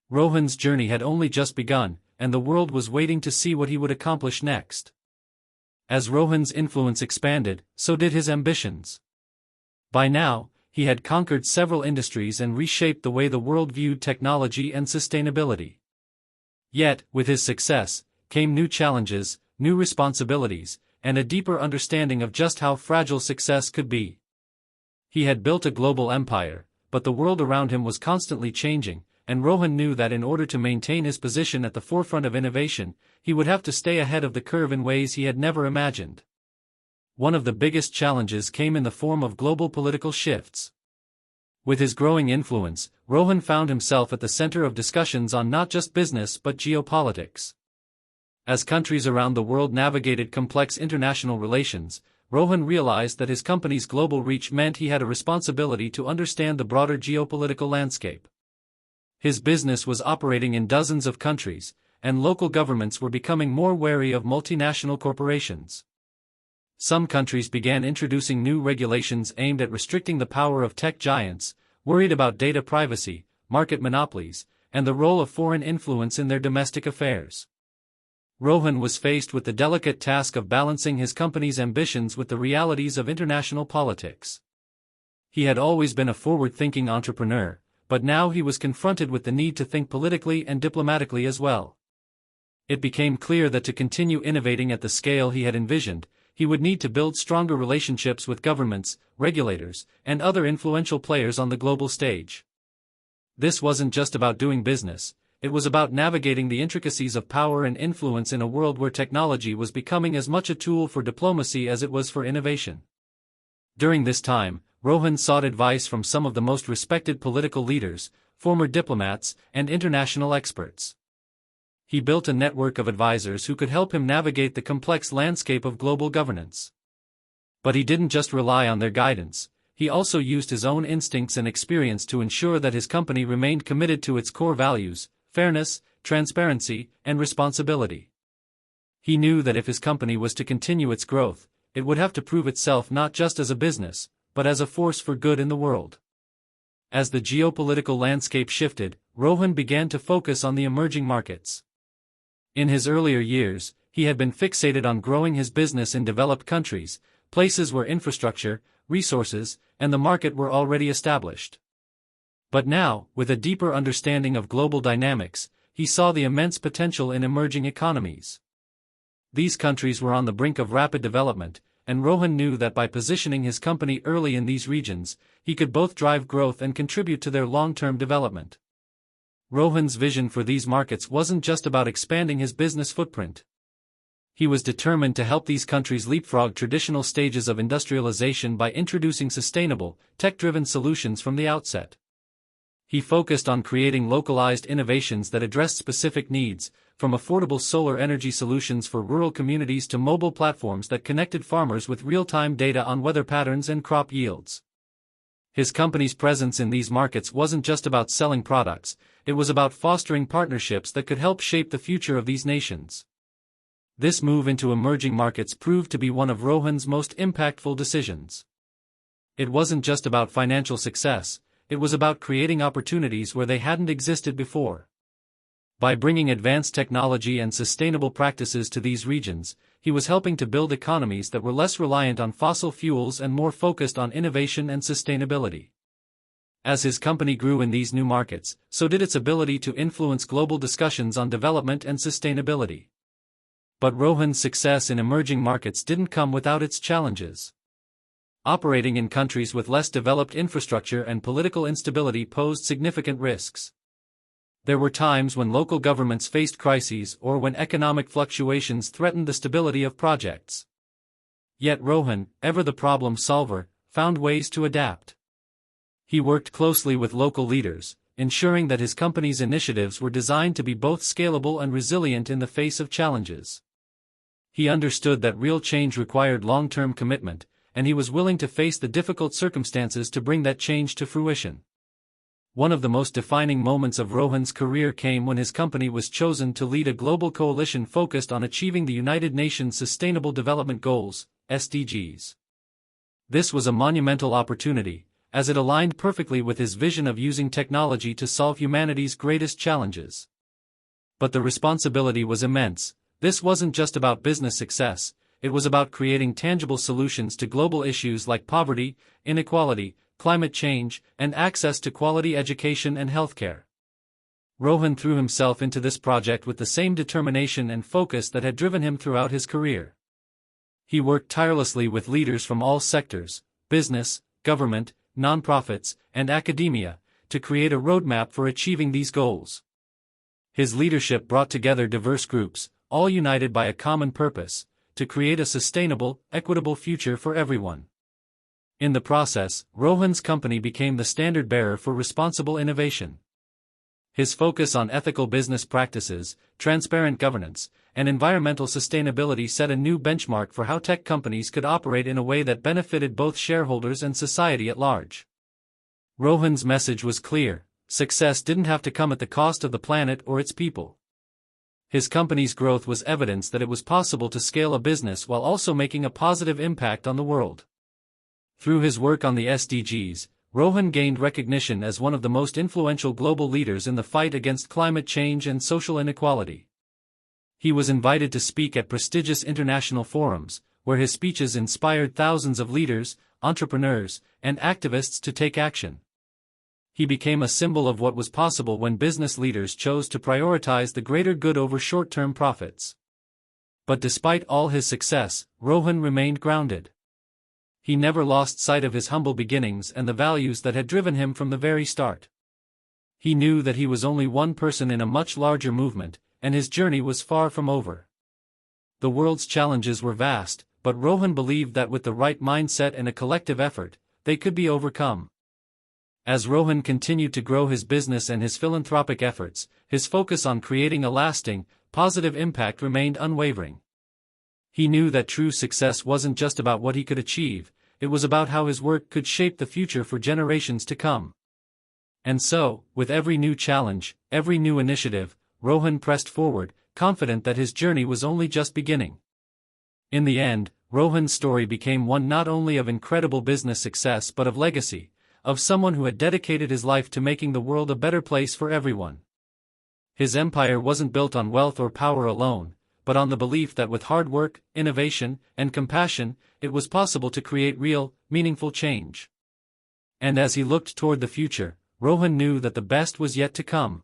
[SPEAKER 1] Rohan's journey had only just begun, and the world was waiting to see what he would accomplish next. As Rohan's influence expanded, so did his ambitions. By now, he had conquered several industries and reshaped the way the world viewed technology and sustainability. Yet, with his success, came new challenges, new responsibilities, and a deeper understanding of just how fragile success could be. He had built a global empire, but the world around him was constantly changing, and Rohan knew that in order to maintain his position at the forefront of innovation, he would have to stay ahead of the curve in ways he had never imagined. One of the biggest challenges came in the form of global political shifts. With his growing influence, Rohan found himself at the center of discussions on not just business but geopolitics. As countries around the world navigated complex international relations, Rohan realized that his company's global reach meant he had a responsibility to understand the broader geopolitical landscape. His business was operating in dozens of countries, and local governments were becoming more wary of multinational corporations. Some countries began introducing new regulations aimed at restricting the power of tech giants, worried about data privacy, market monopolies, and the role of foreign influence in their domestic affairs. Rohan was faced with the delicate task of balancing his company's ambitions with the realities of international politics. He had always been a forward-thinking entrepreneur, but now he was confronted with the need to think politically and diplomatically as well. It became clear that to continue innovating at the scale he had envisioned, he would need to build stronger relationships with governments, regulators, and other influential players on the global stage. This wasn't just about doing business, it was about navigating the intricacies of power and influence in a world where technology was becoming as much a tool for diplomacy as it was for innovation. During this time, Rohan sought advice from some of the most respected political leaders, former diplomats, and international experts. He built a network of advisors who could help him navigate the complex landscape of global governance. But he didn't just rely on their guidance, he also used his own instincts and experience to ensure that his company remained committed to its core values: fairness, transparency, and responsibility. He knew that if his company was to continue its growth, it would have to prove itself not just as a business, but as a force for good in the world. As the geopolitical landscape shifted, Rohan began to focus on the emerging markets. In his earlier years, he had been fixated on growing his business in developed countries, places where infrastructure, resources, and the market were already established. But now, with a deeper understanding of global dynamics, he saw the immense potential in emerging economies. These countries were on the brink of rapid development, and Rohan knew that by positioning his company early in these regions, he could both drive growth and contribute to their long-term development. Rohan's vision for these markets wasn't just about expanding his business footprint. He was determined to help these countries leapfrog traditional stages of industrialization by introducing sustainable, tech-driven solutions from the outset. He focused on creating localized innovations that addressed specific needs, from affordable solar energy solutions for rural communities to mobile platforms that connected farmers with real-time data on weather patterns and crop yields. His company's presence in these markets wasn't just about selling products, it was about fostering partnerships that could help shape the future of these nations. This move into emerging markets proved to be one of Rohan's most impactful decisions. It wasn't just about financial success, it was about creating opportunities where they hadn't existed before. By bringing advanced technology and sustainable practices to these regions, he was helping to build economies that were less reliant on fossil fuels and more focused on innovation and sustainability. As his company grew in these new markets, so did its ability to influence global discussions on development and sustainability. But Rohan's success in emerging markets didn't come without its challenges. Operating in countries with less developed infrastructure and political instability posed significant risks. There were times when local governments faced crises or when economic fluctuations threatened the stability of projects. Yet Rohan, ever the problem solver, found ways to adapt. He worked closely with local leaders, ensuring that his company's initiatives were designed to be both scalable and resilient in the face of challenges. He understood that real change required long-term commitment, and he was willing to face the difficult circumstances to bring that change to fruition. One of the most defining moments of Rohan's career came when his company was chosen to lead a global coalition focused on achieving the United Nations Sustainable Development Goals, SDGs. This was a monumental opportunity, as it aligned perfectly with his vision of using technology to solve humanity's greatest challenges. But the responsibility was immense. This wasn't just about business success, it was about creating tangible solutions to global issues like poverty, inequality, climate change, and access to quality education and healthcare. Rohan threw himself into this project with the same determination and focus that had driven him throughout his career. He worked tirelessly with leaders from all sectors, business, government, nonprofits, and academia, to create a roadmap for achieving these goals. His leadership brought together diverse groups, all united by a common purpose, to create a sustainable, equitable future for everyone. In the process, Rohan's company became the standard-bearer for responsible innovation. His focus on ethical business practices, transparent governance, and environmental sustainability set a new benchmark for how tech companies could operate in a way that benefited both shareholders and society at large. Rohan's message was clear: success didn't have to come at the cost of the planet or its people. His company's growth was evidence that it was possible to scale a business while also making a positive impact on the world. Through his work on the SDGs, Rohan gained recognition as one of the most influential global leaders in the fight against climate change and social inequality. He was invited to speak at prestigious international forums, where his speeches inspired thousands of leaders, entrepreneurs, and activists to take action. He became a symbol of what was possible when business leaders chose to prioritize the greater good over short-term profits. But despite all his success, Rohan remained grounded. He never lost sight of his humble beginnings and the values that had driven him from the very start. He knew that he was only one person in a much larger movement, and his journey was far from over. The world's challenges were vast, but Rohan believed that with the right mindset and a collective effort, they could be overcome. As Rohan continued to grow his business and his philanthropic efforts, his focus on creating a lasting, positive impact remained unwavering. He knew that true success wasn't just about what he could achieve, it was about how his work could shape the future for generations to come. And so, with every new challenge, every new initiative, Rohan pressed forward, confident that his journey was only just beginning. In the end, Rohan's story became one not only of incredible business success but of legacy, of someone who had dedicated his life to making the world a better place for everyone. His empire wasn't built on wealth or power alone, but on the belief that with hard work, innovation, and compassion, it was possible to create real, meaningful change. And as he looked toward the future, Rohan knew that the best was yet to come.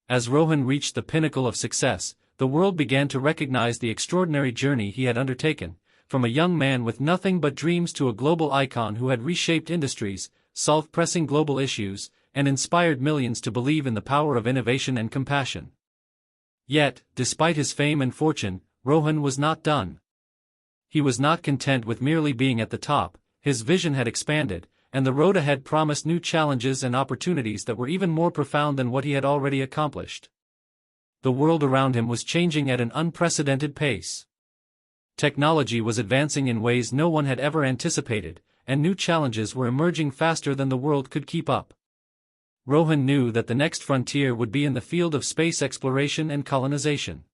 [SPEAKER 1] As Rohan reached the pinnacle of success, the world began to recognize the extraordinary journey he had undertaken, from a young man with nothing but dreams to a global icon who had reshaped industries, solved pressing global issues, and inspired millions to believe in the power of innovation and compassion. Yet, despite his fame and fortune, Rohan was not done. He was not content with merely being at the top. His vision had expanded, and the road ahead promised new challenges and opportunities that were even more profound than what he had already accomplished. The world around him was changing at an unprecedented pace. Technology was advancing in ways no one had ever anticipated, and new challenges were emerging faster than the world could keep up. Rohan knew that the next frontier would be in the field of space exploration and colonization.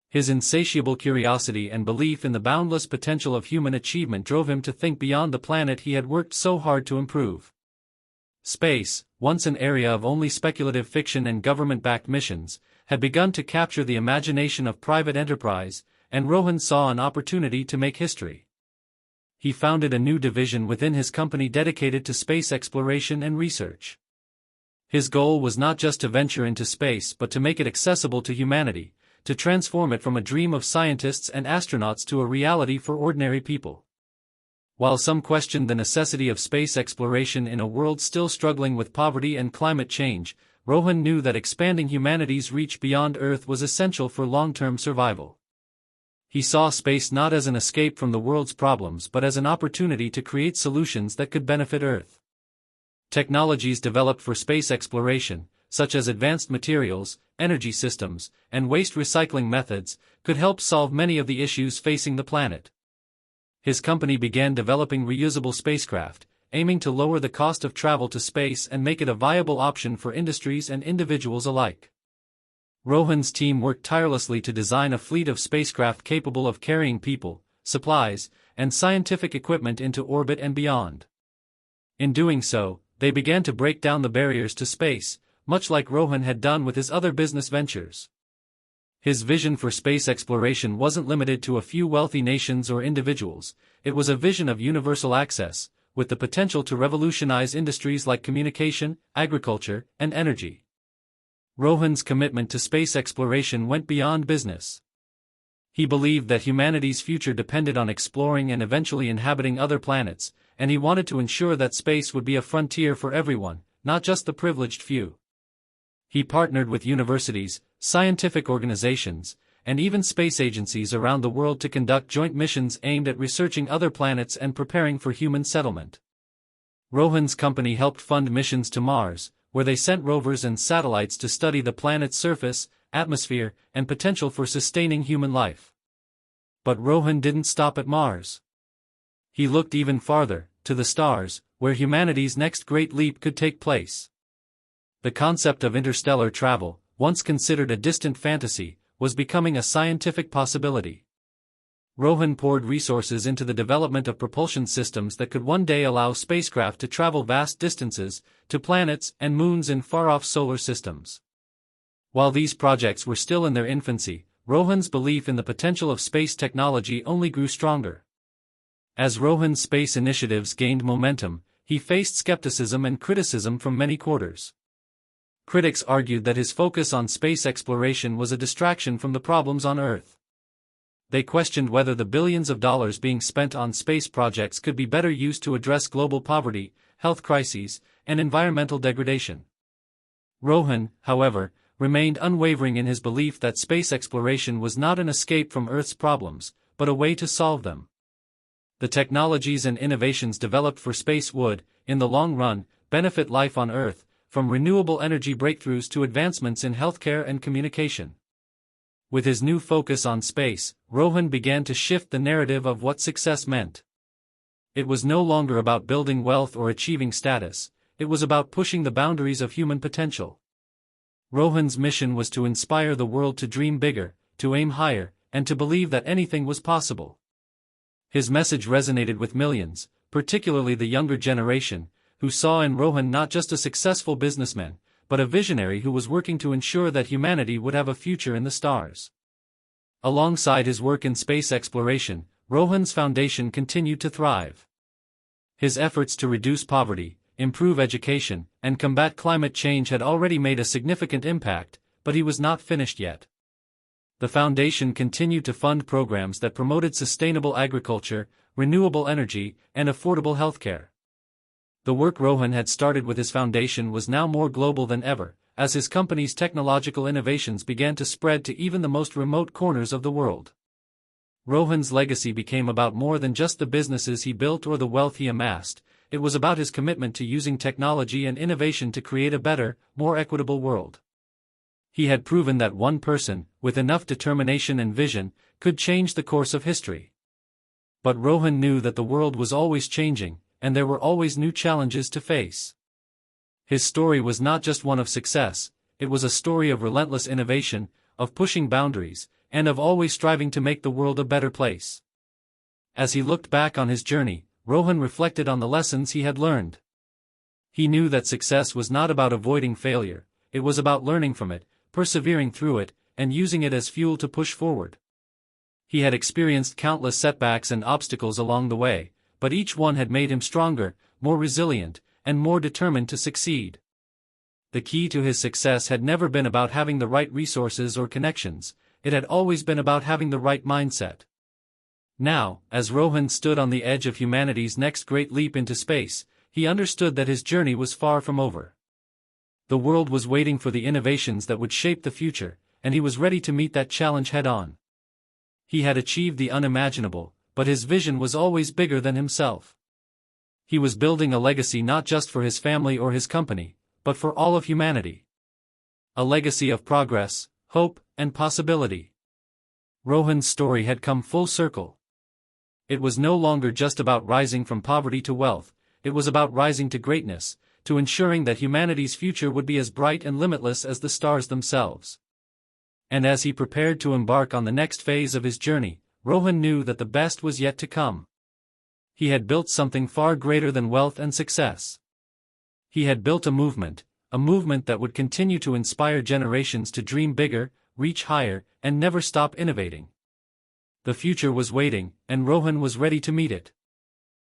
[SPEAKER 1] His insatiable curiosity and belief in the boundless potential of human achievement drove him to think beyond the planet he had worked so hard to improve. Space, once an area of only speculative fiction and government-backed missions, had begun to capture the imagination of private enterprise, and Rohan saw an opportunity to make history. He founded a new division within his company dedicated to space exploration and research. His goal was not just to venture into space but to make it accessible to humanity, to transform it from a dream of scientists and astronauts to a reality for ordinary people. While some questioned the necessity of space exploration in a world still struggling with poverty and climate change, Rohan knew that expanding humanity's reach beyond Earth was essential for long-term survival. He saw space not as an escape from the world's problems but as an opportunity to create solutions that could benefit Earth. Technologies developed for space exploration, such as advanced materials, energy systems, and waste recycling methods, could help solve many of the issues facing the planet. His company began developing reusable spacecraft, aiming to lower the cost of travel to space and make it a viable option for industries and individuals alike. Rohan's team worked tirelessly to design a fleet of spacecraft capable of carrying people, supplies, and scientific equipment into orbit and beyond. In doing so, they began to break down the barriers to space, much like Rohan had done with his other business ventures. His vision for space exploration wasn't limited to a few wealthy nations or individuals. It was a vision of universal access, with the potential to revolutionize industries like communication, agriculture, and energy. Rohan's commitment to space exploration went beyond business. He believed that humanity's future depended on exploring and eventually inhabiting other planets, and he wanted to ensure that space would be a frontier for everyone, not just the privileged few. He partnered with universities, scientific organizations, and even space agencies around the world to conduct joint missions aimed at researching other planets and preparing for human settlement. Rohan's company helped fund missions to Mars, where they sent rovers and satellites to study the planet's surface, atmosphere, and potential for sustaining human life. But Rohan didn't stop at Mars. He looked even farther, to the stars, where humanity's next great leap could take place. The concept of interstellar travel, once considered a distant fantasy, was becoming a scientific possibility. Rohan poured resources into the development of propulsion systems that could one day allow spacecraft to travel vast distances, to planets and moons in far-off solar systems. While these projects were still in their infancy, Rohan's belief in the potential of space technology only grew stronger. As Rohan's space initiatives gained momentum, he faced skepticism and criticism from many quarters. Critics argued that his focus on space exploration was a distraction from the problems on Earth. They questioned whether the billions of dollars being spent on space projects could be better used to address global poverty, health crises, and environmental degradation. Rohan, however, remained unwavering in his belief that space exploration was not an escape from Earth's problems, but a way to solve them. The technologies and innovations developed for space would, in the long run, benefit life on Earth, from renewable energy breakthroughs to advancements in healthcare and communication. With his new focus on space, Rohan began to shift the narrative of what success meant. It was no longer about building wealth or achieving status, it was about pushing the boundaries of human potential. Rohan's mission was to inspire the world to dream bigger, to aim higher, and to believe that anything was possible. His message resonated with millions, particularly the younger generation, who saw in Rohan not just a successful businessman, but a visionary who was working to ensure that humanity would have a future in the stars. Alongside his work in space exploration, Rohan's foundation continued to thrive. His efforts to reduce poverty, improve education, and combat climate change had already made a significant impact, but he was not finished yet. The foundation continued to fund programs that promoted sustainable agriculture, renewable energy, and affordable healthcare. The work Rohan had started with his foundation was now more global than ever, as his company's technological innovations began to spread to even the most remote corners of the world. Rohan's legacy became about more than just the businesses he built or the wealth he amassed. It was about his commitment to using technology and innovation to create a better, more equitable world. He had proven that one person, with enough determination and vision, could change the course of history. But Rohan knew that the world was always changing, and there were always new challenges to face. His story was not just one of success, it was a story of relentless innovation, of pushing boundaries, and of always striving to make the world a better place. As he looked back on his journey, Rohan reflected on the lessons he had learned. He knew that success was not about avoiding failure, it was about learning from it, persevering through it, and using it as fuel to push forward. He had experienced countless setbacks and obstacles along the way, but each one had made him stronger, more resilient, and more determined to succeed. The key to his success had never been about having the right resources or connections, it had always been about having the right mindset. Now, as Rohan stood on the edge of humanity's next great leap into space, he understood that his journey was far from over. The world was waiting for the innovations that would shape the future, and he was ready to meet that challenge head-on. He had achieved the unimaginable, but his vision was always bigger than himself. He was building a legacy not just for his family or his company, but for all of humanity. A legacy of progress, hope, and possibility. Rohan's story had come full circle. It was no longer just about rising from poverty to wealth, it was about rising to greatness, to ensuring that humanity's future would be as bright and limitless as the stars themselves. And as he prepared to embark on the next phase of his journey, Rohan knew that the best was yet to come. He had built something far greater than wealth and success. He had built a movement that would continue to inspire generations to dream bigger, reach higher, and never stop innovating. The future was waiting, and Rohan was ready to meet it.